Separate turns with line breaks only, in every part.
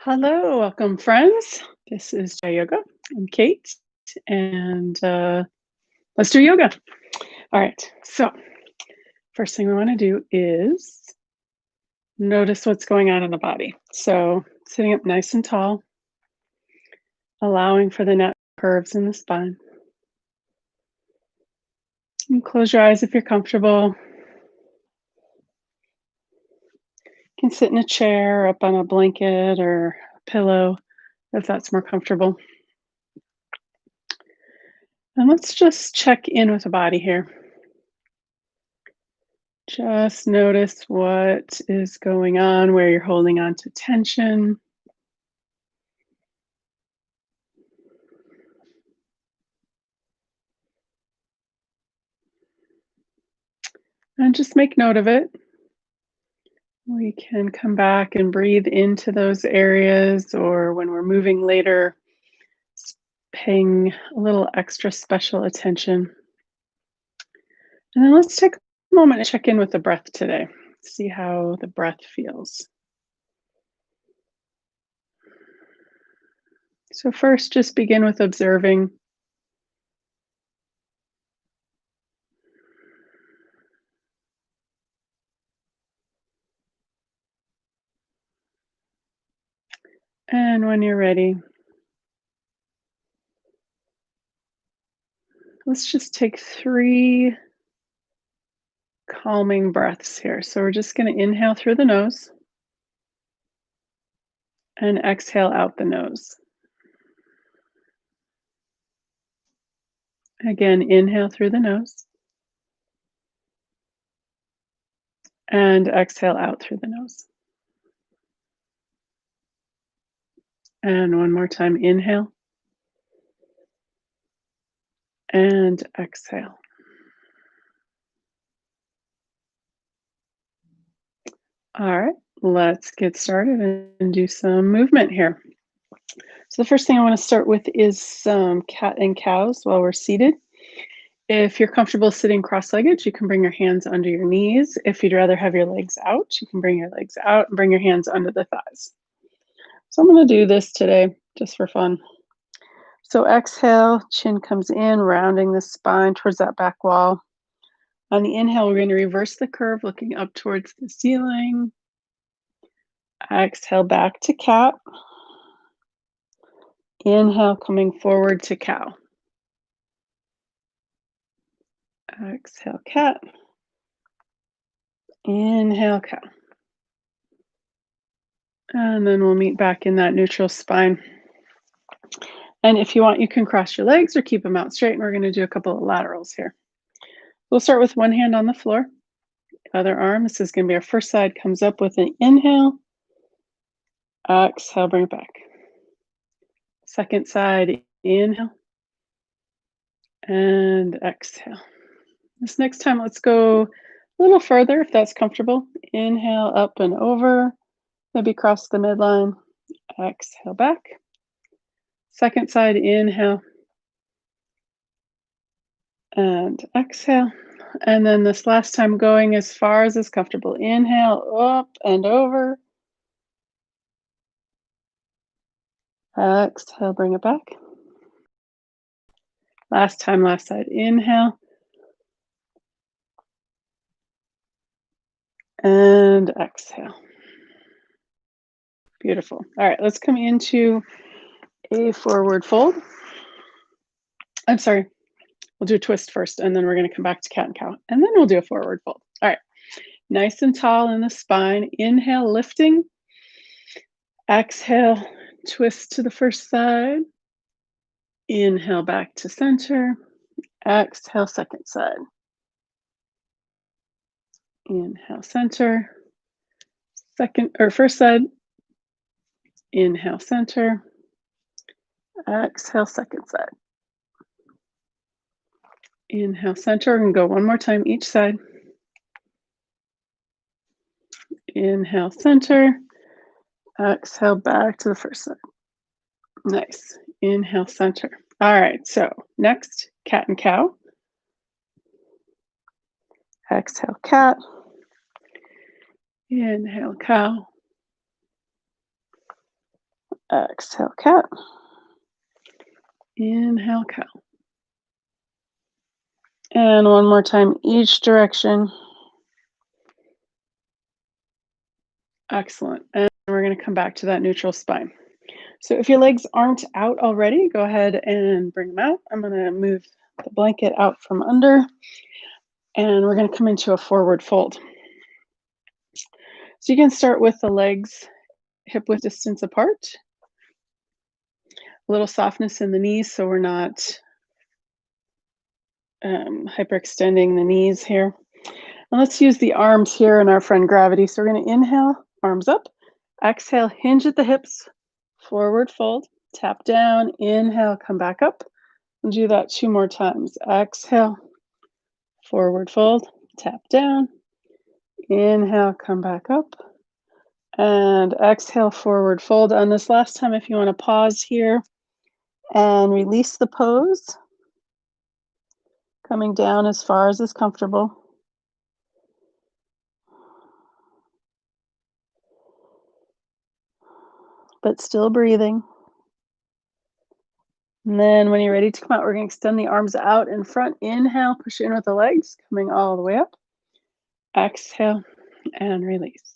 Hello, welcome, friends. This is Jai Yoga. I'm Kate, and let's do yoga. All right. So, first thing we want to do is notice what's going on in the body. So, sitting up nice and tall, allowing for the neck curves in the spine. And close your eyes if you're comfortable. You can sit in a chair, up on a blanket or a pillow if that's more comfortable. And let's just check in with the body here. Just notice what is going on, where you're holding on to tension. And just make note of it. We can come back and breathe into those areas, or when we're moving later, paying a little extra special attention. And then let's take a moment to check in with the breath today. See how the breath feels. So, first, just begin with observing. And when you're ready, let's just take 3 calming breaths here. So, we're just going to inhale through the nose and exhale out the nose. Again, inhale through the nose and exhale out through the nose. And one more time, inhale and exhale. All right, let's get started and do some movement here. So the first thing I want to start with is some cat and cows while we're seated. If you're comfortable sitting cross-legged, you can bring your hands under your knees. If you'd rather have your legs out, you can bring your legs out and bring your hands under the thighs. So I'm going to do this today just for fun. So exhale, chin comes in, rounding the spine towards that back wall. On the inhale, we're going to reverse the curve, looking up towards the ceiling. Exhale back to cat. Inhale, coming forward to cow. Exhale, cat. Inhale, cow. And then we'll meet back in that neutral spine. And if you want, you can cross your legs or keep them out straight. And we're going to do a couple of laterals here. We'll start with one hand on the floor, other arm. This is going to be our first side, comes up with an inhale. Exhale, bring it back. Second side, inhale. And exhale. This next time, let's go a little further if that's comfortable. Inhale, up and over. Maybe cross the midline. Exhale back. Second side, inhale. And exhale. And then this last time, going as far as is comfortable. Inhale, up and over. Exhale, bring it back. Last time, last side. Inhale. And exhale. Beautiful. All right, let's come into a forward fold. I'm sorry, we'll do a twist first, and then we're going to come back to cat and cow, and then we'll do a forward fold. All right, nice and tall in the spine. Inhale, lifting. Exhale, twist to the first side. Inhale, back to center. Exhale, second side. Inhale, center. Second or first side. Inhale, center. Exhale, second side. Inhale, center, and go one more time each side. Inhale, center. Exhale, back to the first side. Nice. Inhale, center. All right, so next, cat and cow. Exhale, cat. Inhale, cow. Exhale, cat. Inhale, cow. And one more time, each direction. Excellent. And we're going to come back to that neutral spine. So if your legs aren't out already, go ahead and bring them out. I'm going to move the blanket out from under, and we're going to come into a forward fold. So you can start with the legs hip width distance apart. A little softness in the knees so we're not hyperextending the knees here. And let's use the arms here in our friend gravity. So we're going to inhale, arms up. Exhale, hinge at the hips, forward fold, tap down, inhale, come back up. And do that 2 more times. Exhale, forward fold, tap down, inhale, come back up. And exhale, forward fold. On this last time, if you want to pause here and release the pose, coming down as far as is comfortable. But still breathing. And then when you're ready to come out, we're going to extend the arms out in front. Inhale, push in with the legs, coming all the way up. Exhale and release.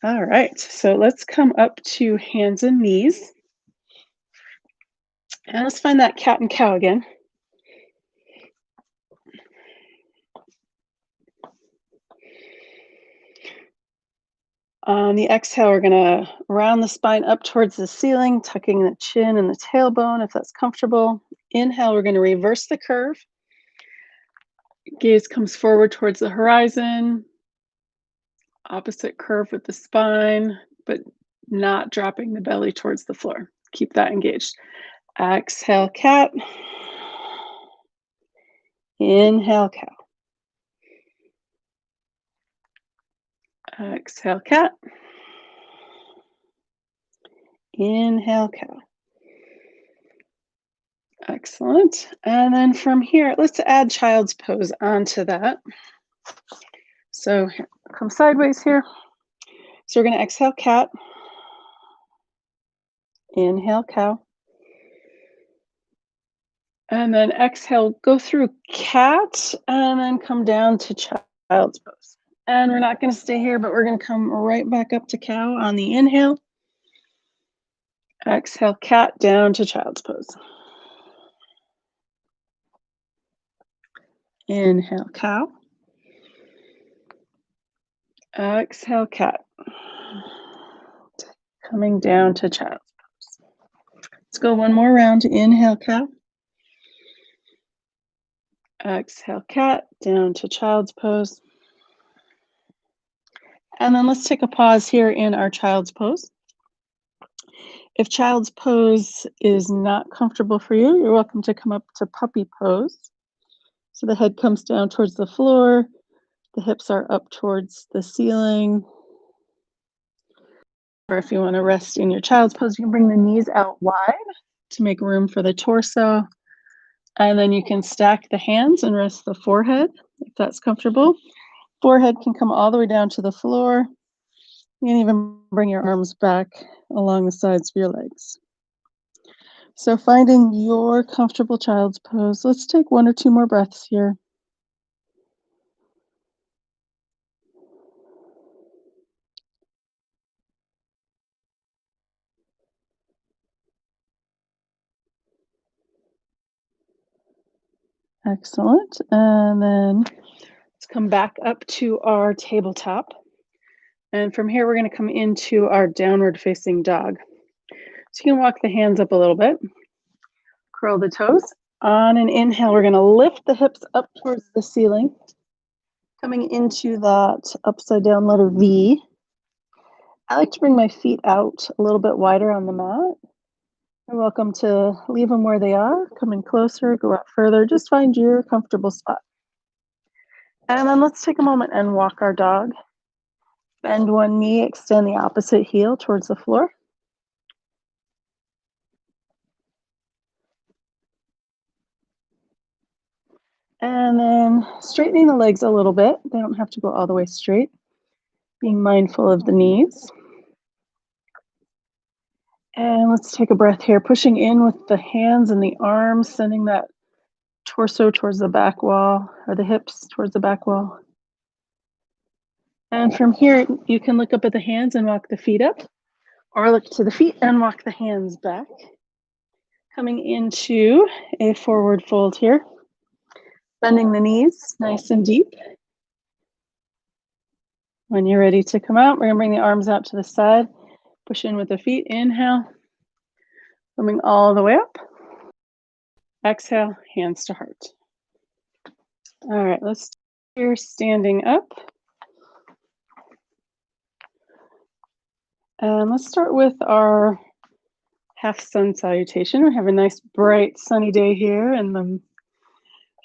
All right, so let's come up to hands and knees. And let's find that cat and cow again. On the exhale, we're going to round the spine up towards the ceiling, tucking the chin and the tailbone if that's comfortable. Inhale, we're going to reverse the curve. Gaze comes forward towards the horizon. Opposite curve with the spine, but not dropping the belly towards the floor. Keep that engaged. Exhale, cat. Inhale, cow. Exhale, cat. Inhale, cow. Excellent. And then from here, let's add child's pose onto that. So here, come sideways here. So we're going to exhale, cat. Inhale, cow. And then exhale, go through cat, and then come down to child's pose. And we're not going to stay here, but we're going to come right back up to cow on the inhale. Exhale, cat, down to child's pose. Inhale, cow. Exhale, cat. Coming down to child's pose. Let's go one more round. Inhale, cow. Exhale, cat, down to child's pose. And then let's take a pause here in our child's pose. If child's pose is not comfortable for you, you're welcome to come up to puppy pose. So the head comes down towards the floor, the hips are up towards the ceiling. Or if you want to rest in your child's pose, you can bring the knees out wide to make room for the torso. And then you can stack the hands and rest the forehead if that's comfortable. Forehead can come all the way down to the floor. You can even bring your arms back along the sides of your legs. So finding your comfortable child's pose. Let's take 1 or 2 more breaths here. Excellent. And then let's come back up to our tabletop. And from here, we're going to come into our downward facing dog. So you can walk the hands up a little bit, curl the toes. On an inhale, we're going to lift the hips up towards the ceiling, coming into that upside down letter V. I like to bring my feet out a little bit wider on the mat. You're welcome to leave them where they are, come in closer, go out further, just find your comfortable spot. And then let's take a moment and walk our dog. Bend one knee, extend the opposite heel towards the floor. And then straightening the legs a little bit. They don't have to go all the way straight. Being mindful of the knees. And let's take a breath here, pushing in with the hands and the arms, sending that torso towards the back wall or the hips towards the back wall. And from here, you can look up at the hands and walk the feet up, or look to the feet and walk the hands back. Coming into a forward fold here, bending the knees nice and deep. When you're ready to come out, we're gonna bring the arms out to the side, push in with the feet, inhale, coming all the way up. Exhale, hands to heart. All right, let's start here standing up. And let's start with our half sun salutation. We have a nice bright sunny day here in the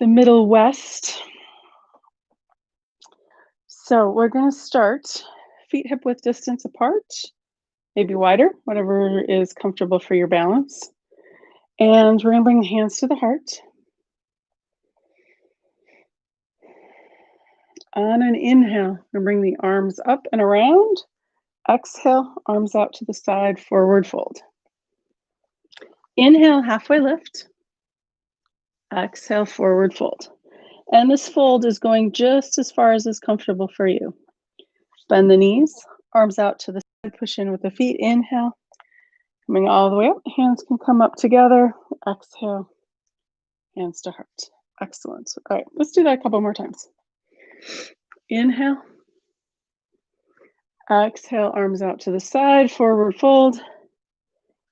Middle West. So we're going to start feet hip width distance apart, maybe wider, whatever is comfortable for your balance. And we're going to bring the hands to the heart. On an inhale, we're going to bring the arms up and around. Exhale, arms out to the side, forward fold. Inhale, halfway lift. Exhale, forward fold. And this fold is going just as far as is comfortable for you. Bend the knees, arms out to the side, push in with the feet. Inhale, coming all the way up. Hands can come up together. Exhale, hands to heart. Excellent. All right, let's do that a couple more times. Inhale. Exhale, arms out to the side, forward fold.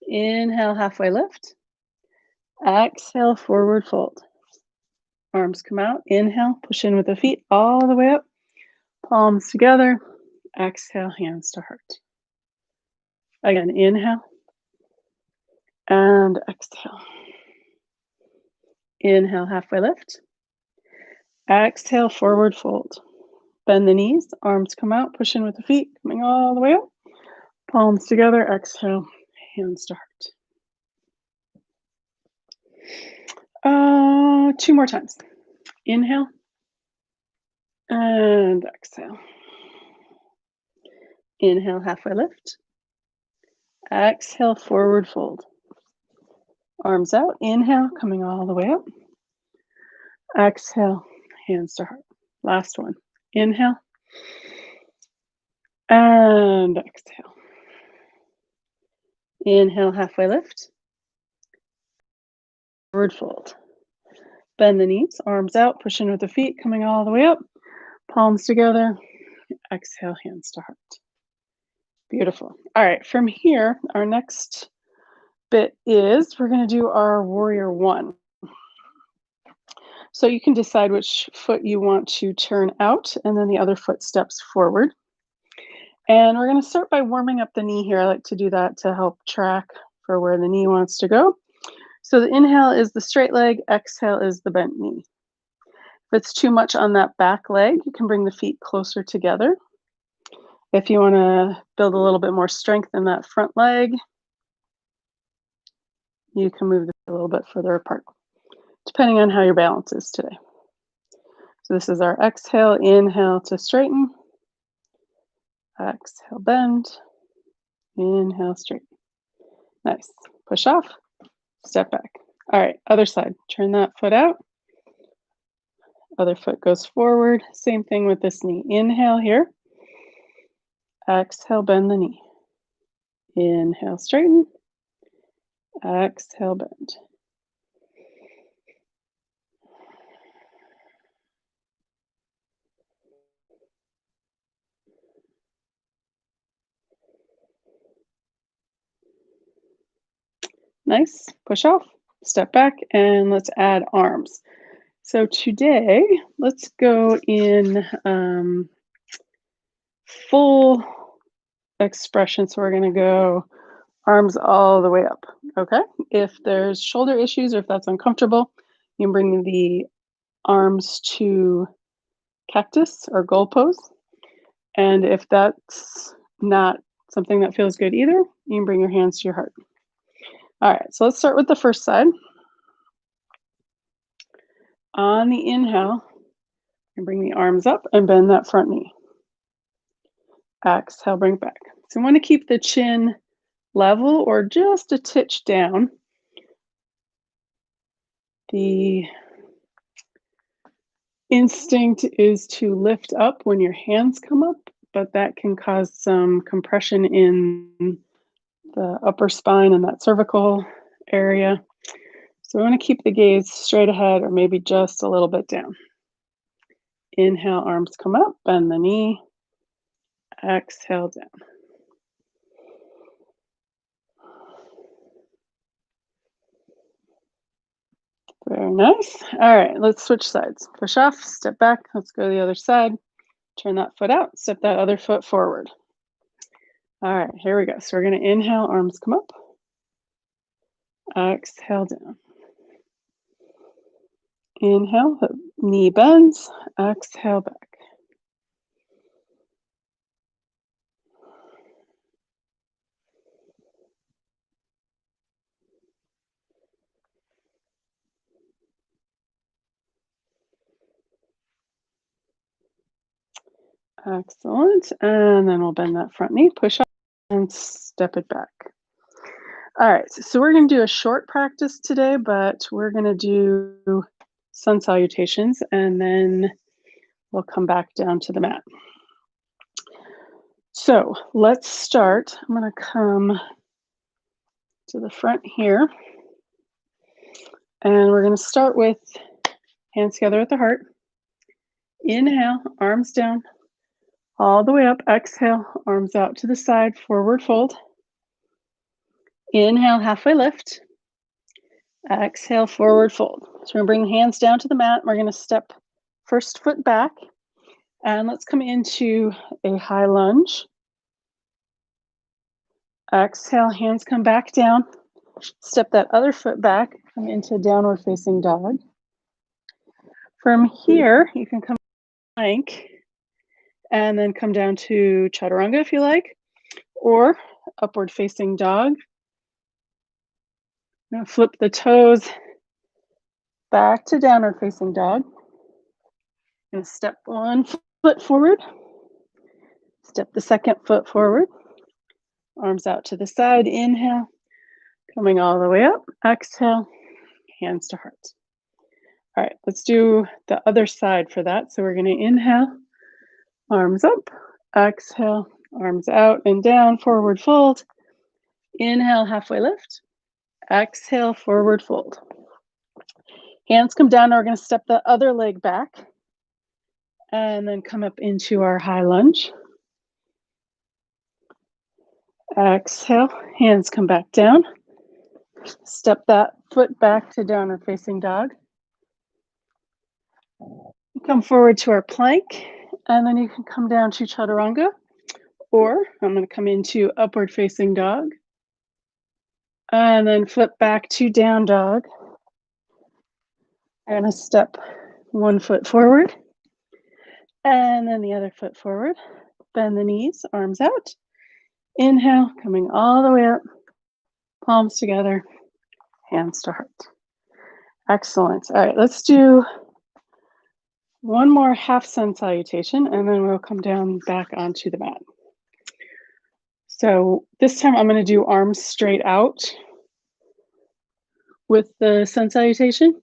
Inhale, halfway lift. Exhale, forward fold. Arms come out. Inhale, push in with the feet all the way up. Palms together. Exhale, hands to heart. Again, inhale and exhale. Inhale, halfway lift. Exhale, forward fold. Bend the knees, arms come out, push in with the feet, coming all the way up. Palms together, exhale, hands to heart. Two more times. Inhale and exhale. Inhale, halfway lift. Exhale, forward fold. Arms out, inhale, coming all the way up. Exhale, hands to heart. Last one. Inhale and exhale. Inhale, halfway lift. Forward fold. Bend the knees, arms out, push in with the feet, coming all the way up. Palms together. Exhale, hands to heart. Beautiful. All right, from here, our next bit is we're going to do our warrior one. So you can decide which foot you want to turn out, and then the other foot steps forward. And we're going to start by warming up the knee here. I like to do that to help track for where the knee wants to go. So the inhale is the straight leg, exhale is the bent knee. If it's too much on that back leg, you can bring the feet closer together. If you want to build a little bit more strength in that front leg, you can move the feet a little bit further apart, depending on how your balance is today. So this is our exhale, inhale to straighten. Exhale, bend. Inhale, straighten. Nice. Push off, step back. All right, other side. Turn that foot out. Other foot goes forward. Same thing with this knee. Inhale here. Exhale, bend the knee. Inhale, straighten. Exhale, bend. Nice. Push off, step back, and let's add arms. So today, let's go in full expression. So we're going to go arms all the way up. Okay. If there's shoulder issues or if that's uncomfortable, you can bring the arms to cactus or goal pose. And if that's not something that feels good either, you can bring your hands to your heart. All right, so let's start with the first side. On the inhale, and bring the arms up and bend that front knee. Exhale, bring it back. So you want to keep the chin level or just a titch down. The instinct is to lift up when your hands come up, but that can cause some compression in the upper spine and that cervical area. So we want to keep the gaze straight ahead or maybe just a little bit down. Inhale, arms come up, bend the knee. Exhale down. Very nice. All right, let's switch sides. Push off, step back. Let's go to the other side. Turn that foot out, step that other foot forward. All right, here we go. So we're going to inhale, arms come up. Exhale down. Inhale, knee bends. Exhale back. Excellent. And then we'll bend that front knee, push up, and step it back. All right, so we're going to do a short practice today, but we're going to do sun salutations, and then we'll come back down to the mat. So let's start. I'm going to come to the front here, and we're going to start with hands together at the heart. Inhale, arms down, all the way up. Exhale, arms out to the side, forward fold. Inhale, halfway lift. Exhale, forward fold. So we're going to bring the hands down to the mat. We're going to step first foot back. And let's come into a high lunge. Exhale, hands come back down. Step that other foot back, come into downward facing dog. From here, you can come plank and then come down to chaturanga if you like, or upward facing dog. Now flip the toes back to downward facing dog. And step one foot forward. Step the second foot forward. Arms out to the side. Inhale, coming all the way up. Exhale, hands to heart. All right, let's do the other side for that. So we're going to inhale, arms up. Exhale, arms out and down, forward fold. Inhale, halfway lift. Exhale, forward fold. Hands come down. We're going to step the other leg back and then come up into our high lunge. Exhale, hands come back down. Step that foot back to downward facing dog. Come forward to our plank, and then you can come down to chaturanga, or I'm going to come into upward facing dog, and then flip back to down dog. I'm going to step one foot forward, and then the other foot forward. Bend the knees, arms out. Inhale, coming all the way up, palms together, hands to heart. Excellent. All right, let's do one more half sun salutation, and then we'll come down back onto the mat. So this time I'm going to do arms straight out with the sun salutation.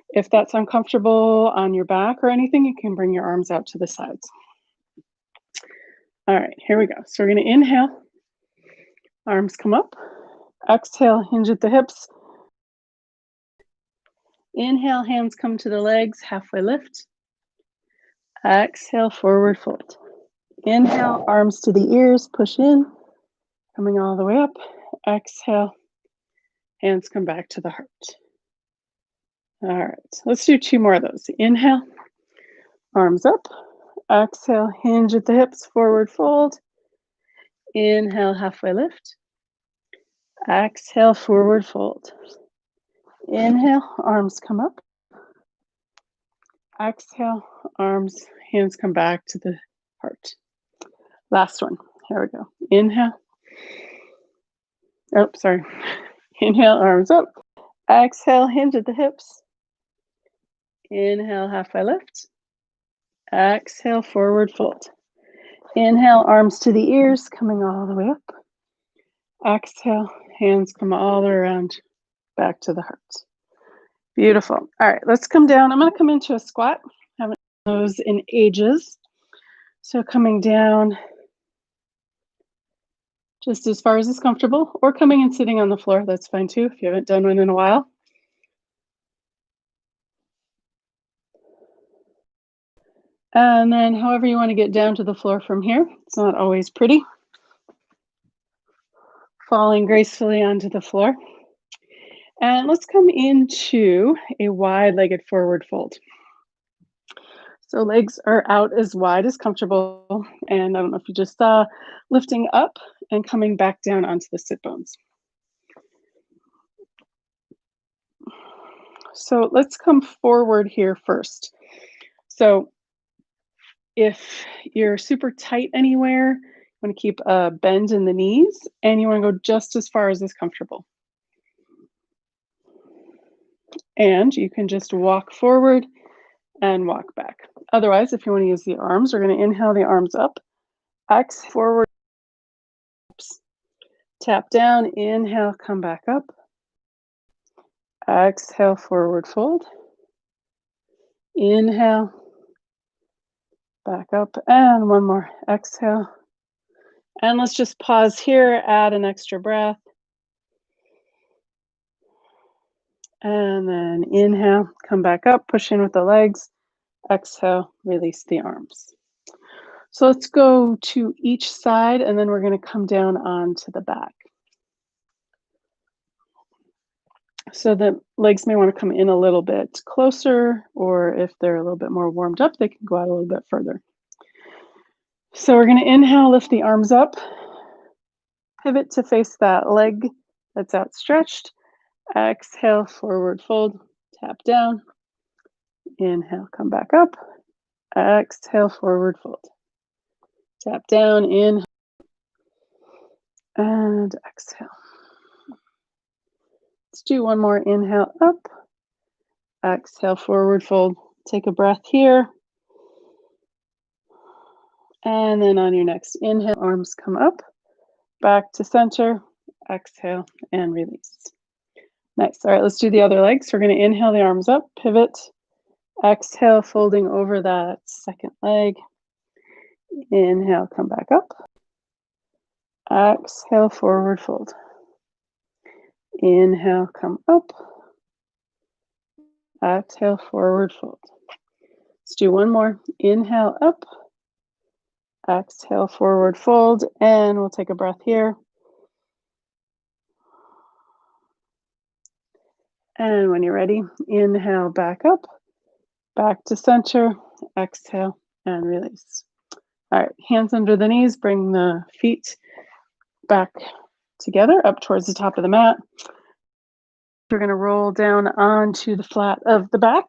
If that's uncomfortable on your back or anything, you can bring your arms out to the sides. All right, here we go. So we're going to inhale, arms come up. Exhale, hinge at the hips. Inhale, hands come to the legs, halfway lift. Exhale, forward fold. Inhale, arms to the ears, push in, coming all the way up. Exhale, hands come back to the heart. All right, let's do two more of those. Inhale, arms up. Exhale, hinge at the hips, forward fold. Inhale, halfway lift. Exhale, forward fold. Inhale, arms come up. Exhale, arms, hands come back to the heart. Last one. Here we go. Inhale. Oh, sorry. Inhale, arms up. Exhale, hinge at the hips. Inhale, halfway lift. Exhale, forward fold. Inhale, arms to the ears, coming all the way up. Exhale, hands come all the way around, back to the heart. Beautiful. All right, let's come down. I'm going to come into a squat. Haven't done those in ages. So coming down just as far as is comfortable, or coming and sitting on the floor. That's fine too if you haven't done one in a while. And then however you want to get down to the floor from here. It's not always pretty. Falling gracefully onto the floor. And let's come into a wide-legged forward fold. So legs are out as wide as comfortable. And I don't know if you just saw, lifting up and coming back down onto the sit bones. So let's come forward here first. So if you're super tight anywhere, you want to keep a bend in the knees and you want to go just as far as is comfortable. And you can just walk forward and walk back. Otherwise, if you want to use the arms, we're going to inhale the arms up, exhale forward, tap down, inhale, come back up, exhale, forward fold, inhale, back up, and one more, exhale. And let's just pause here, add an extra breath. And then inhale, come back up, push in with the legs, exhale, release the arms. So let's go to each side and then we're going to come down onto the back. So the legs may want to come in a little bit closer, or if they're a little bit more warmed up, they can go out a little bit further. So we're going to inhale, lift the arms up, pivot to face that leg that's outstretched. Exhale, forward fold, tap down. Inhale, come back up. Exhale, forward fold. Tap down, inhale, and exhale. Let's do one more. Inhale, up. Exhale, forward fold. Take a breath here. And then on your next inhale, arms come up, back to center, exhale, and release. Nice. All right, let's do the other leg. So we're going to inhale the arms up, pivot, exhale, folding over that second leg. Inhale, come back up. Exhale, forward fold. Inhale, come up. Exhale, forward fold. Let's do one more. Inhale, up. Exhale, forward fold, and we'll take a breath here. And when you're ready, inhale, back up, back to center, exhale, and release. All right, hands under the knees, bring the feet back together up towards the top of the mat. We're going to roll down onto the flat of the back.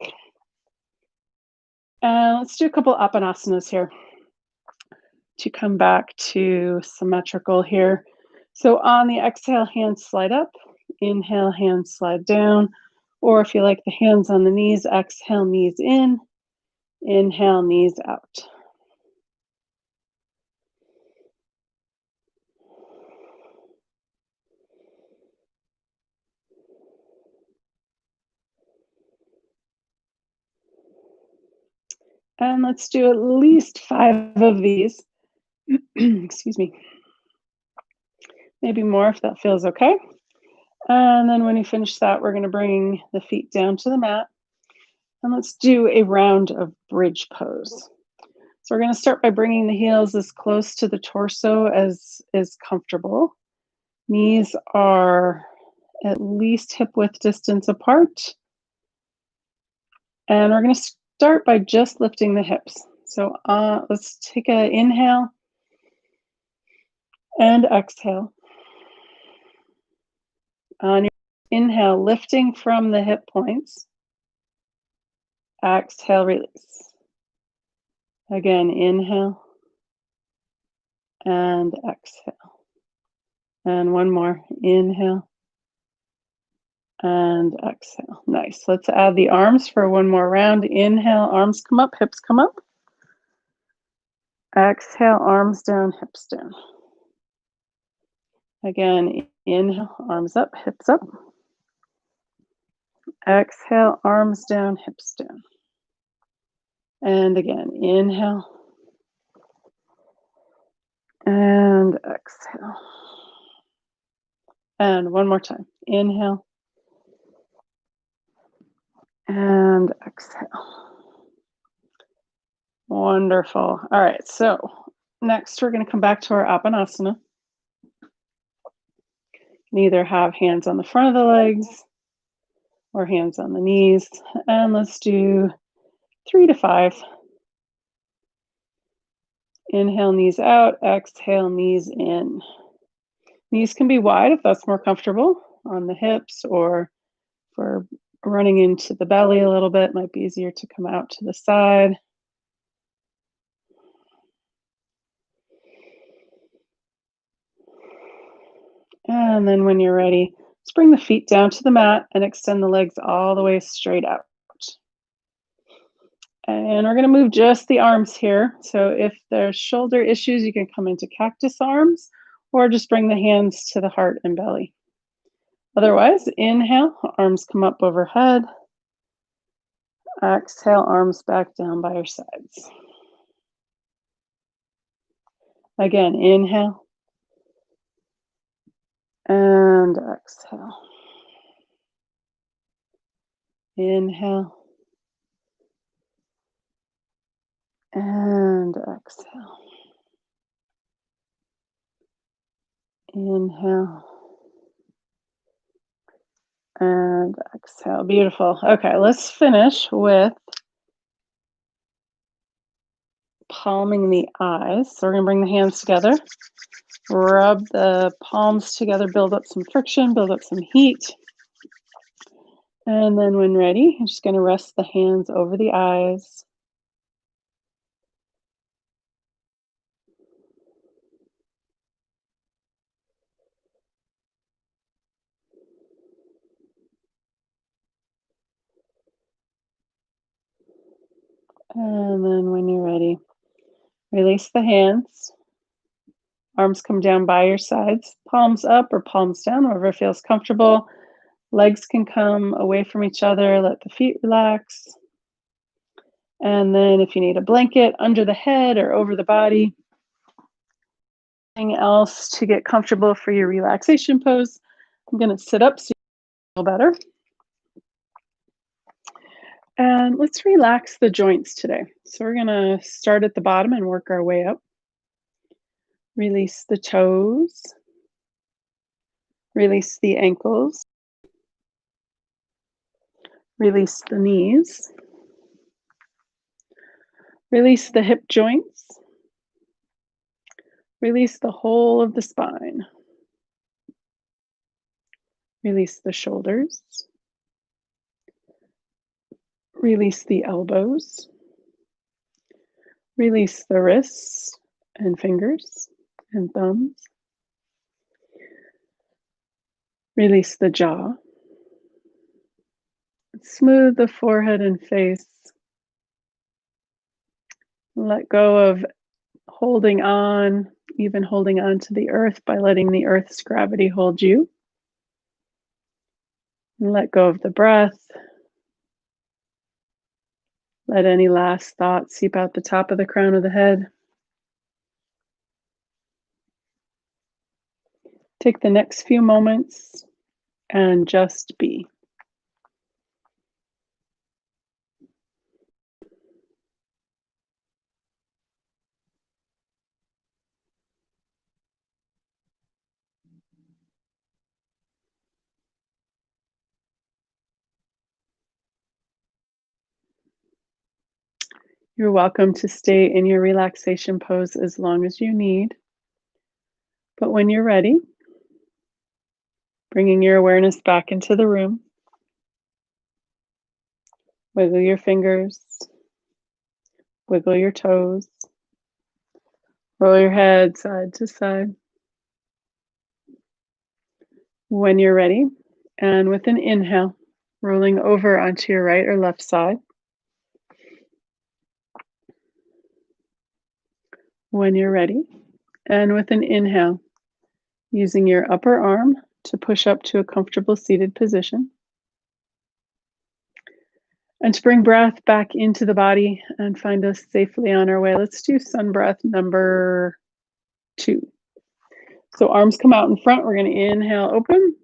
And let's do a couple apanasanas here to come back to symmetrical here. So on the exhale, hands slide up, inhale, hands slide down, or if you like the hands on the knees, exhale, knees in, inhale, knees out. And let's do at least 5 of these. Excuse me. Maybe more if that feels okay. And then when you finish that, we're going to bring the feet down to the mat. And let's do a round of bridge pose. So we're going to start by bringing the heels as close to the torso as is comfortable. Knees are at least hip width distance apart. And we're going to start by just lifting the hips. So let's take an inhale and exhale. On your inhale, lifting from the hip points. Exhale, release. Again, inhale and exhale. And one more, inhale and exhale. Nice. Let's add the arms for one more round. Inhale, arms come up, hips come up. Exhale, arms down, hips down. Again, inhale, arms up, hips up. Exhale, arms down, hips down. And again, inhale. And exhale. And one more time. Inhale. And exhale. Wonderful. All right, so next we're going to come back to our Apanasana. You can either have hands on the front of the legs or hands on the knees. And let's do 3 to 5. Inhale, knees out. Exhale, knees in. Knees can be wide if that's more comfortable on the hips, or for running into the belly a little bit, might be easier to come out to the side. And then when you're ready, just bring the feet down to the mat and extend the legs all the way straight out. And we're going to move just the arms here. So if there's shoulder issues, you can come into cactus arms or just bring the hands to the heart and belly. Otherwise, inhale, arms come up overhead. Exhale, arms back down by your sides. Again, inhale. And exhale. Inhale. And exhale. Inhale. And exhale. Beautiful. Okay, let's finish with palming the eyes. So we're going to bring the hands together, rub the palms together, build up some friction, build up some heat. And then when ready, I'm just going to rest the hands over the eyes. And then when you're ready, release the hands. Arms come down by your sides, palms up or palms down, wherever feels comfortable. Legs can come away from each other. Let the feet relax. And then if you need a blanket under the head or over the body, anything else to get comfortable for your relaxation pose, I'm going to sit up so you feel better. And let's relax the joints today. So we're going to start at the bottom and work our way up. Release the toes. Release the ankles. Release the knees. Release the hip joints. Release the whole of the spine. Release the shoulders. Release the elbows. Release the wrists and fingers and thumbs. Release the jaw. Smooth the forehead and face. Let go of holding on, even holding on to the earth by letting the earth's gravity hold you. And let go of the breath. Let any last thoughts seep out the top of the crown of the head. Take the next few moments and just be. You're welcome to stay in your relaxation pose as long as you need. But when you're ready, bringing your awareness back into the room, wiggle your fingers, wiggle your toes, roll your head side to side. When you're ready, and with an inhale, rolling over onto your right or left side. When you're ready, and with an inhale, using your upper arm to push up to a comfortable seated position. And to bring breath back into the body and find us safely on our way, let's do sun breath number 2. So arms come out in front. We're going to inhale, open,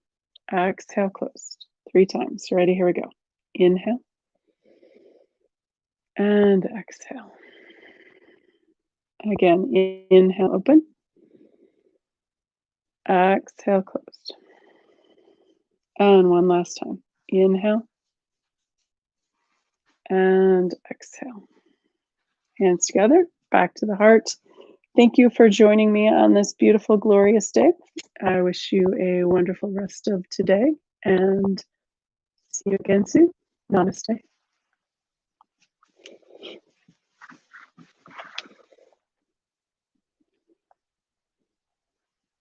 exhale, closed. 3 times. Ready? Here we go. Inhale and exhale. Again, inhale, open, exhale, closed. And one last time. Inhale and exhale. Hands together, back to the heart. Thank you for joining me on this beautiful, glorious day. I wish you a wonderful rest of today and see you again soon. Namaste.